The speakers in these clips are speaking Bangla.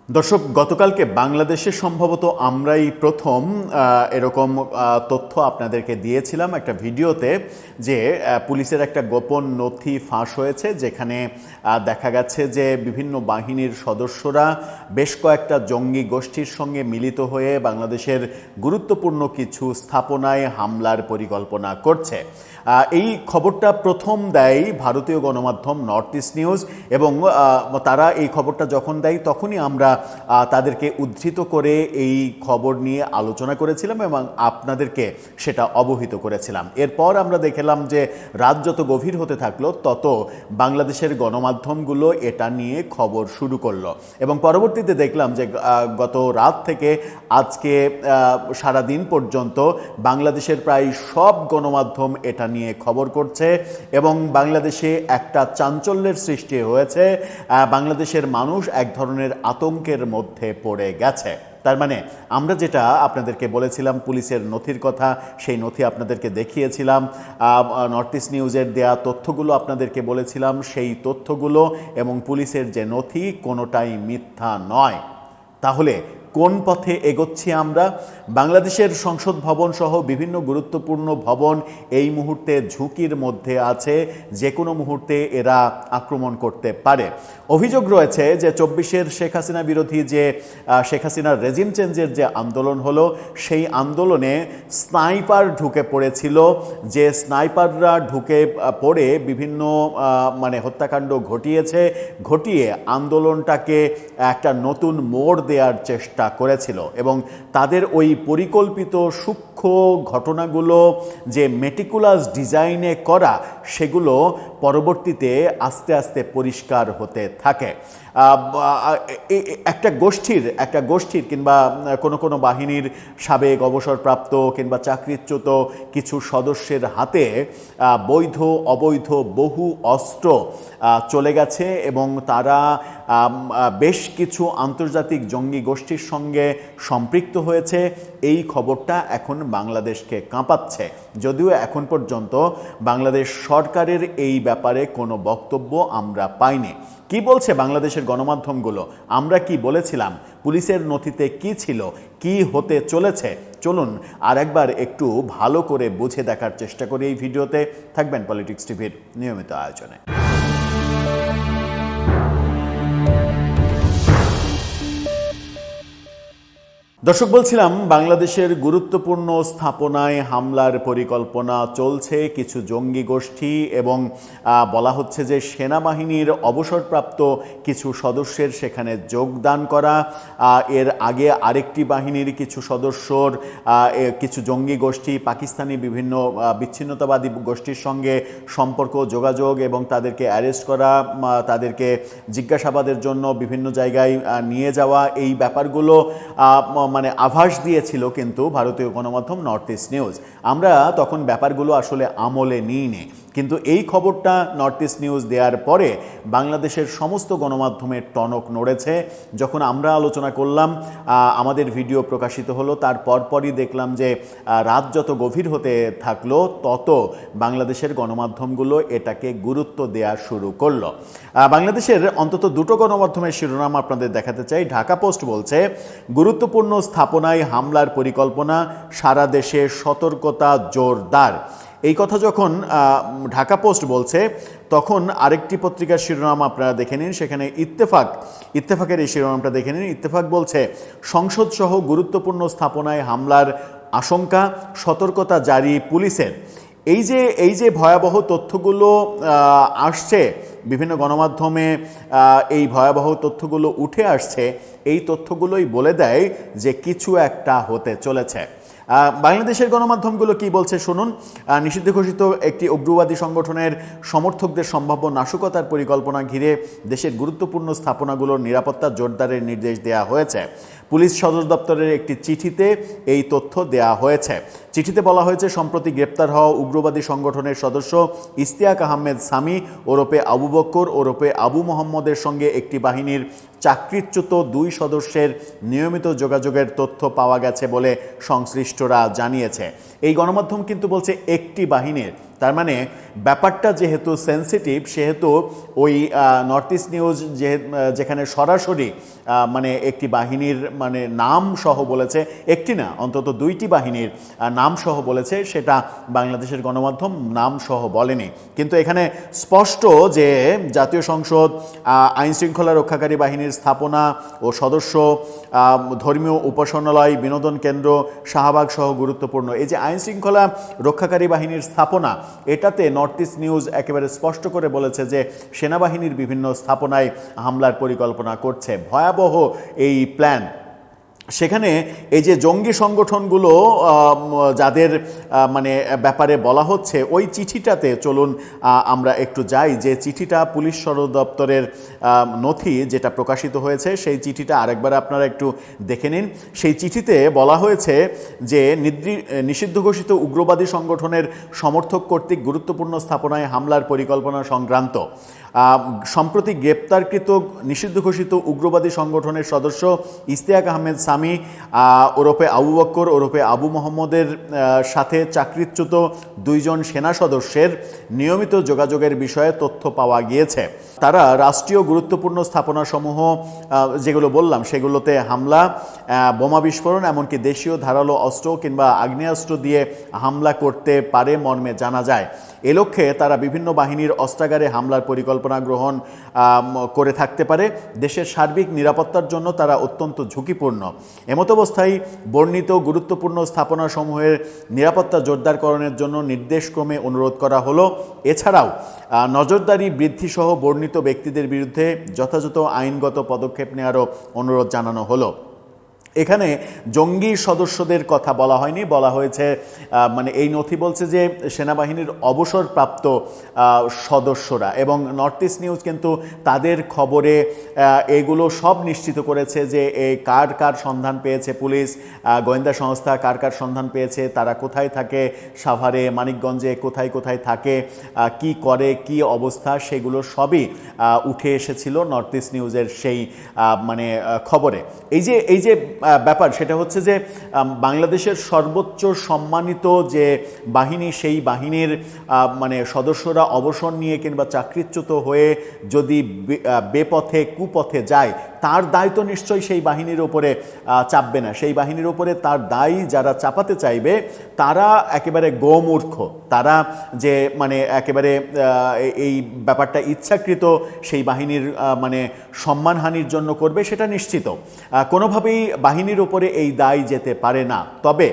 দর্শক, গতকালকে বাংলাদেশে সম্ভবত আমরাই প্রথম এরকম তথ্য আপনাদেরকে দিয়েছিলাম একটা ভিডিওতে, যে পুলিশের একটা গোপন নথি ফাঁস হয়েছে, যেখানে দেখা গেছে যে বিভিন্ন বাহিনীর সদস্যরা বেশ কয়েকটা জঙ্গি গোষ্ঠীর সঙ্গে মিলিত হয়ে বাংলাদেশের গুরুত্বপূর্ণ কিছু স্থাপনায় হামলার পরিকল্পনা করছে। এই খবরটা প্রথম দেয় ভারতীয় গণমাধ্যম নর্থ ইস্ট নিউজ, এবং তারা এই খবরটা যখন দেয় তখনই আমরা তাদেরকে উদ্ধৃত করে এই খবর নিয়ে আলোচনা করেছিলাম এবং আপনাদেরকে সেটা অবহিত করেছিলাম। এরপর আমরা দেখলাম যে রাত যত গভীর হতে থাকলো তত বাংলাদেশের গণমাধ্যমগুলো এটা নিয়ে খবর শুরু করলো, এবং পরবর্তীতে দেখলাম যে গত রাত থেকে আজকে সারাদিন পর্যন্ত বাংলাদেশের প্রায় সব গণমাধ্যম এটা নিয়ে খবর করছে, এবং বাংলাদেশে একটা চাঞ্চল্যের সৃষ্টি হয়েছে। বাংলাদেশের মানুষ এক ধরনের আতঙ্কের মধ্যে পড়ে গেছে। তার মানে আমরা যেটা আপনাদেরকে বলেছিলাম পুলিশের নথির কথা, সেই নথি আপনাদেরকে দেখিয়েছিলাম, নর্থ ইস্ট নিউজের দেয়া তথ্যগুলো আপনাদেরকে বলেছিলাম, সেই তথ্যগুলো এবং পুলিশের যে নথি কোনোটাই মিথ্যা নয়। তাহলে কোন পথে এগোচ্ছি আমরা? বাংলাদেশের সংসদ ভবন সহ বিভিন্ন গুরুত্বপূর্ণ ভবন এই মুহূর্তে ঝুঁকির মধ্যে আছে, যে কোনো মুহূর্তে এরা আক্রমণ করতে পারে। অভিযোগ রয়েছে যে 24-এর শেখ হাসিনা বিরোধী যে শেখ হাসিনার রেজিম চেঞ্জের যে আন্দোলন হলো, সেই আন্দোলনে স্নাইপার ঢুকে পড়েছিল, যে স্নাইপাররা ঢুকে পড়ে বিভিন্ন হত্যাকাণ্ড ঘটিয়ে আন্দোলনটাকে একটা নতুন মোড় দেওয়ার চেষ্টা করেছিল, এবং তাদের ওই পরিকল্পিত সূক্ষ্ম ঘটনাগুলো যে মেটিকুলাস ডিজাইনে করা, সেগুলো পরবর্তীতে আস্তে আস্তে পরিষ্কার হতে থাকে। একটা গোষ্ঠীর কিংবা কোনো বাহিনীর সাবেক অবসরপ্রাপ্ত কিংবা চাকরিচ্যুত কিছু সদস্যের হাতে বৈধ অবৈধ বহু অস্ত্র চলে গেছে, এবং তারা বেশ কিছু আন্তর্জাতিক জঙ্গি গোষ্ঠীর সঙ্গে সম্পৃক্ত হয়েছে। এই খবরটা এখন বাংলাদেশকে কাঁপাচ্ছে, যদিও এখন পর্যন্ত বাংলাদেশ সরকারের এই ব্যাপারে কোনো বক্তব্য আমরা পাইনি। কি বলছে বাংলাদেশের গণমাধ্যমগুলো? আমরা কি বলেছিলাম? পুলিশের নথিতে কি ছিল? কি হতে চলেছে? চলুন আর একবার একটু ভালো করে বুঝে দেখার চেষ্টা করি এই ভিডিওতে। থাকবেন পলিটিক্স টিভির নিয়মিত আয়োজনে। দর্শক, বলছিলাম বাংলাদেশের গুরুত্বপূর্ণ স্থাপনায় হামলার পরিকল্পনা চলছে কিছু জঙ্গি গোষ্ঠী, এবং বলা হচ্ছে যে সেনাবাহিনীর অবসরপ্রাপ্ত কিছু সদস্যের সেখানে যোগদান করা। এর আগে আরেকটি বাহিনীর কিছু সদস্যর কিছু জঙ্গি গোষ্ঠী পাকিস্তানি বিভিন্ন বিচ্ছিন্নতাবাদী গোষ্ঠীর সঙ্গে সম্পর্ক, যোগাযোগ এবং তাদেরকে অ্যারেস্ট করা, তাদেরকে জিজ্ঞাসাবাদের জন্য বিভিন্ন জায়গায় নিয়ে যাওয়া, এই ব্যাপারগুলো আভাস দিয়েছিল কিন্তু ভারতীয় গণমাধ্যম নর্থ ইস্ট নিউজ। আমরা তখন ব্যাপারগুলো আসলে আমলে নিইনি, কিন্তু এই খবরটা নর্থ ইস্ট নিউজ দেওয়ার পরে বাংলাদেশের সমস্ত গণমাধ্যমের টনক নড়েছে। যখন আমরা আলোচনা করলাম, আমাদের ভিডিও প্রকাশিত হলো, তার পরপরই দেখলাম যে রাত যত গভীর হতে থাকলো তত বাংলাদেশের গণমাধ্যমগুলো এটাকে গুরুত্ব দেওয়া শুরু করলো। বাংলাদেশের অন্তত দুটো গণমাধ্যমের শিরোনাম আপনাদের দেখাতে চাই। ঢাকা পোস্ট বলছে, গুরুত্বপূর্ণ স্থাপনায় হামলার পরিকল্পনা, সারা দেশে সতর্কতা জোরদার। এই কথা যখন ঢাকা পোস্ট বলছে, তখন আরেকটি পত্রিকার শিরোনাম আপনারা দেখে নিন, সেখানে ইত্তেফাকের এই শিরোনামটা দেখে নিন। ইত্তেফাক বলছে, সংসদ সহ গুরুত্বপূর্ণ স্থাপনায় হামলার আশঙ্কা, সতর্কতা জারি পুলিশের। এই যে ভয়াবহ তথ্যগুলো আসছে বিভিন্ন গণমাধ্যমে, এই ভয়াবহ তথ্যগুলো উঠে আসছে, এই তথ্যগুলোই বলে দেয় যে কিছু একটা হতে চলেছে। বাংলাদেশের গণমাধ্যমগুলো কি বলছে শুনুন। নিষিদ্ধ ঘোষিত একটি উগ্রবাদী সংগঠনের সমর্থকদের সম্ভাব্য নাশকতার পরিকল্পনা ঘিরে দেশের গুরুত্বপূর্ণ স্থাপনাগুলোর নিরাপত্তা জোরদারের নির্দেশ দেওয়া হয়েছে। পুলিশ সদর দপ্তরের একটি চিঠিতে এই তথ্য দেওয়া হয়েছে। চিঠিতে বলা হয়েছে, সম্প্রতি গ্রেপ্তার হওয়া উগ্রবাদী সংগঠনের সদস্য ইশতিয়াক আহমেদ সামি ওরফে আবু বক্কর ওরফে আবু মোহাম্মদের সঙ্গে একটি বাহিনীর চাকরিচ্যুত 2 সদস্যের নিয়মিত যোগাযোগের তথ্য পাওয়া গেছে বলে সংশ্লিষ্টরা জানিয়েছে। এই গণমাধ্যম কিন্তু বলছে একটি বাহিনীর, তার মানে ব্যাপারটা যেহেতু সেন্সিটিভ, সেহেতু ওই নর্থ ইস্ট নিউজ যেখানে সরাসরি মানে একটি বাহিনীর মানে নাম সহ বলেছে, একটি না অন্তত দুইটি বাহিনীর নাম সহ বলেছে, সেটা বাংলাদেশের গণমাধ্যম নাম সহ বলেনি। কিন্তু এখানে স্পষ্ট যে জাতীয় সংসদ, আইনশৃঙ্খলা রক্ষাকারী বাহিনীর স্থাপনা ও সদস্য, ধর্মীয় উপাসনালয়, বিনোদন কেন্দ্র, শাহবাগ সহ গুরুত্বপূর্ণ এই যে আইনশৃঙ্খলা রক্ষাকারী বাহিনীর স্থাপনা, এটাতে নর্থ ইস্ট নিউজ একেবারে স্পষ্ট করে বলেছে যে সেনাবাহিনীর বিভিন্ন স্থাপনায় হামলার পরিকল্পনা করছে। ভয়াবহ এই প্ল্যান। সেখানে এই যে জঙ্গি সংগঠনগুলো যাদের মানে ব্যাপারে বলা হচ্ছে, ওই চিঠিটাতে চলুন আমরা একটু যাই, যে চিঠিটা পুলিশ সদর দপ্তরের নথি যেটা প্রকাশিত হয়েছে, সেই চিঠিটা আরেকবার আপনারা একটু দেখে নিন। সেই চিঠিতে বলা হয়েছে যে নিষিদ্ধ ঘোষিত উগ্রবাদী সংগঠনের সমর্থক কর্তৃক গুরুত্বপূর্ণ স্থাপনায় হামলার পরিকল্পনা সংক্রান্ত সম্প্রতি গ্রেপ্তারকৃত নিষিদ্ধ ঘোষিত উগ্রবাদী সংগঠনের সদস্য ইশতিয়াক আহমেদ সামি ওরফে আবু বক্কর ওরফে আবু মোহাম্মদের সাথে চাকরিচ্যুত 2 জন সেনা সদস্যের নিয়মিত যোগাযোগের বিষয়ে তথ্য পাওয়া গিয়েছে। তারা রাষ্ট্রীয় গুরুত্বপূর্ণ স্থাপনাসমূহ যেগুলো বললাম সেগুলোতে হামলা, বোমা বিস্ফোরণ, এমনকি দেশীয় ধারালো অস্ত্র কিংবা আগ্নেয়াস্ত্র দিয়ে হামলা করতে পারে মর্মে জানা যায়। এ লক্ষ্যে তারা বিভিন্ন বাহিনীর অস্ত্রাগারে হামলার পরিকল্পনা গ্রহণ করে থাকতে পারে। দেশের সার্বিক নিরাপত্তার জন্য তারা অত্যন্ত ঝুঁকিপূর্ণ। এমতাবস্থায় বর্ণিত গুরুত্বপূর্ণ স্থাপনাসমূহের নিরাপত্তা জোরদারকরণের জন্য নির্দেশক্রমে অনুরোধ করা হলো। এছাড়াও নজরদারি বৃদ্ধিসহ বর্ণিত ব্যক্তিদের বিরুদ্ধে যথাযথ আইনগত পদক্ষেপ নেওয়ারও অনুরোধ জানানো হলো। এখানে জঙ্গি সদস্যদের কথা বলা হয়নি, বলা হয়েছে মানে এই নথি বলছে যে সেনাবাহিনীর অবসরপ্রাপ্ত সদস্যরা। এবং নর্থ ইস্ট নিউজ কিন্তু তাদের খবরে এগুলো সব নিশ্চিত করেছে যে এই কার কার সন্ধান পেয়েছে পুলিশ, গোয়েন্দা সংস্থা কার কার সন্ধান পেয়েছে, তারা কোথায় থাকে, সাভারে, মানিকগঞ্জে কোথায় কোথায় থাকে, কি করে, কি অবস্থা, সেগুলো সবই উঠে এসেছিল নর্থ ইস্ট নিউজের সেই মানে খবরে। এই যে ব্যাপার, সেটা হচ্ছে যে বাংলাদেশের সর্বোচ্চ সম্মানিত যে বাহিনী, সেই বাহিনীর মানে সদস্যরা অবসর নিয়ে কিংবা চাকরিচ্যুত হয়ে যদি বেপথে কুপথে যায়, তার দায় তো নিশ্চয়ই সেই বাহিনীর ওপরে চাপবে না। সেই বাহিনীর ওপরে তার দায় যারা চাপাতে চাইবে তারা একেবারে গোমূর্খ। তারা যে মানে একেবারে এই ব্যাপারটা ইচ্ছাকৃত সেই বাহিনীর মানে সম্মানহানির জন্য করবে, সেটা নিশ্চিত। কোনোভাবেই বাহিনীর ওপরে এই দায় যেতে পারে না। তবে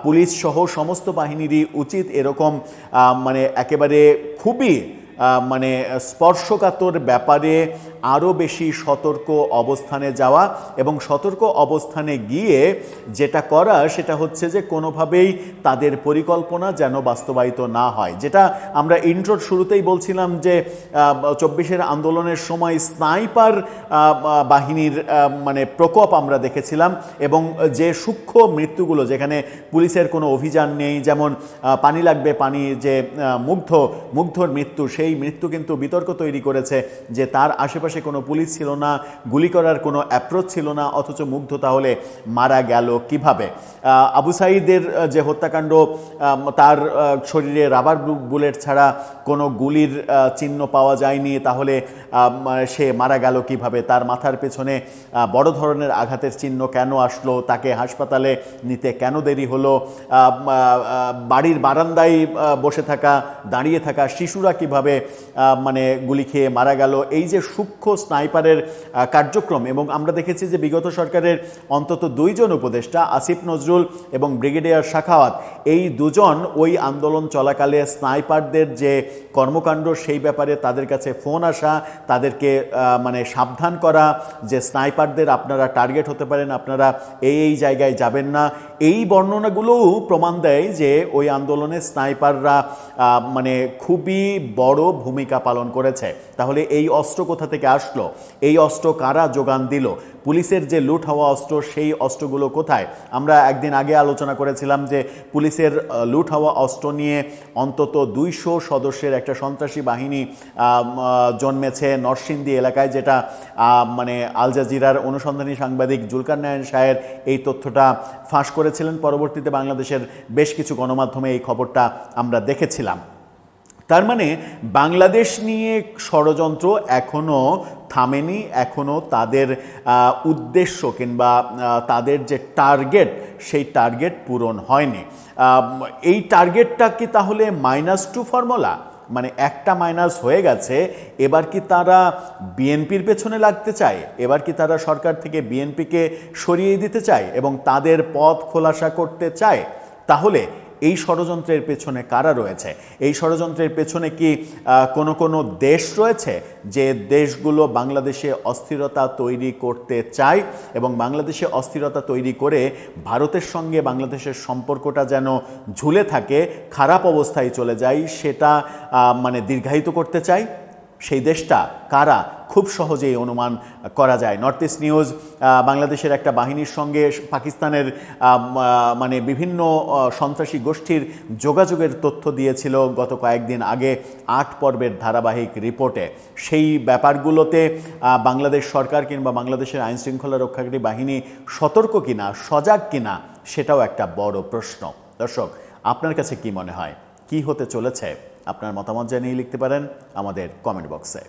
পুলিশ সহ সমস্ত বাহিনীরই উচিত এরকম মানে একেবারে খুবই মানে স্পর্শকাতর ব্যাপারে আরও বেশি সতর্ক অবস্থানে যাওয়া, এবং সতর্ক অবস্থানে গিয়ে যেটা করা সেটা হচ্ছে যে কোনোভাবেই তাদের পরিকল্পনা যেন বাস্তবায়িত না হয়। যেটা আমরা ইন্ট্রোর শুরুতেই বলছিলাম যে 24-এর আন্দোলনের সময় স্নাইপার বাহিনীর মানে প্রকোপ আমরা দেখেছিলাম, এবং যে সূক্ষ্ম মৃত্যুগুলো, যেখানে পুলিশের কোনো অভিযান নেই, যেমন পানি লাগবে পানি, যে মুগ্ধর মৃত্যু, সেই মৃত্যু কিন্তু বিতর্ক তৈরি করেছে যে তার আশেপাশে কোনো পুলিশ ছিল না, গুলি করার কোনো অ্যাপ্রোচ ছিল না, অথচ মুগ্ধ তাহলে মারা গেল কিভাবে? আবু সাঈদের যে হত্যাকাণ্ড, তার শরীরে রাবার বুলেট ছাড়া কোনো গুলির চিহ্ন পাওয়া যায়নি, তাহলে সে মারা গেল কিভাবে? তার মাথার পেছনে বড় ধরনের আঘাতের চিহ্ন কেন আসলো? তাকে হাসপাতালে নিতে কেন দেরি হলো? বাড়ির বারান্দায় বসে থাকা, দাঁড়িয়ে থাকা শিশুরা কিভাবে মানে গুলি খেয়ে মারা গেল? এই যে সূক্ষ্ম স্নাইপারের কার্যক্রম, এবং আমরা দেখেছি যে বিগত সরকারের অন্তত 2 জন উপদেষ্টা, আসিফ নজরুল এবং ব্রিগেডিয়ার শাখাওয়াত, এই দুজন ওই আন্দোলন চলাকালে স্নাইপারদের যে কর্মকাণ্ড, সেই ব্যাপারে তাদের কাছে ফোন আসা, তাদেরকে মানে সাবধান করা যে স্নাইপারদের আপনারা টার্গেট হতে পারেন, আপনারা এই জায়গায় যাবেন না। এই বর্ণনাগুলোও প্রমাণ দেয় যে ওই আন্দোলনে স্নাইপাররা মানে খুবই বড় ভূমিকা পালন করেছে। তাহলে এই অস্ত্র কোথা থেকে আসলো? এই অস্ত্র কারা যোগান দিল? পুলিশের যে লুট হওয়া অস্ত্র, সেই অস্ত্রগুলো কোথায়? আমরা একদিন আগে আলোচনা করেছিলাম যে পুলিশের লুট হওয়া অস্ত্র নিয়ে অন্তত 200 সদস্যের একটা সন্ত্রাসী বাহিনী জন্মেছে নরসিংদী এলাকায়, যেটা মানে আল জাজিরার অনুসন্ধানী সাংবাদিক জুলকার নারায়ণ শাহের এই তথ্যটা ফাঁস করেছিলেন। পরবর্তীতে বাংলাদেশের বেশ কিছু গণমাধ্যমে এই খবরটা আমরা দেখেছিলাম। তার মানে বাংলাদেশ নিয়ে ষড়যন্ত্র এখনো থামেনি, এখনো তাদের উদ্দেশ্য কিংবা তাদের যে টার্গেট সেই টার্গেট পূরণ হয়নি। এই টার্গেটটা কি তাহলে -2 ফর্মুলা, মানে একটা মাইনাস হয়ে গেছে, এবার কি তারা বিএনপির পেছনে লাগতে চায়? এবার কি তারা সরকার থেকে বিএনপিকে সরিয়ে দিতে চায় এবং তাদের পথ খোলাসা করতে চায়? তাহলে এই ষড়যন্ত্রের পেছনে কারা রয়েছে? এই ষড়যন্ত্রের পেছনে কি কোনো দেশ রয়েছে যে দেশগুলো বাংলাদেশে অস্থিরতা তৈরি করতে চায় এবং বাংলাদেশে অস্থিরতা তৈরি করে ভারতের সঙ্গে বাংলাদেশের সম্পর্কটা যেন ঝুলে থাকে, খারাপ অবস্থায় চলে যায়, সেটা মানে দীর্ঘায়িত করতে চায়? সেই দেশটা কারা খুব সহজেই অনুমান করা যায়। নর্থ ইস্ট নিউজ বাংলাদেশের একটা বাহিনীর সঙ্গে পাকিস্তানের মানে বিভিন্ন সন্ত্রাসী গোষ্ঠীর যোগাযোগের তথ্য দিয়েছিল গত কয়েকদিন আগে 8 পর্বের ধারাবাহিক রিপোর্টে। সেই ব্যাপারগুলোতে বাংলাদেশ সরকার কিংবা বাংলাদেশের আইনশৃঙ্খলা রক্ষাকারী বাহিনী সতর্ক কিনা, সজাগ কিনা, সেটাও একটা বড় প্রশ্ন। দর্শক, আপনার কাছে কি মনে হয়, কি হতে চলেছে? আপনার মতামত জানিয়ে লিখতে পারেন আমাদের কমেন্ট বক্সে।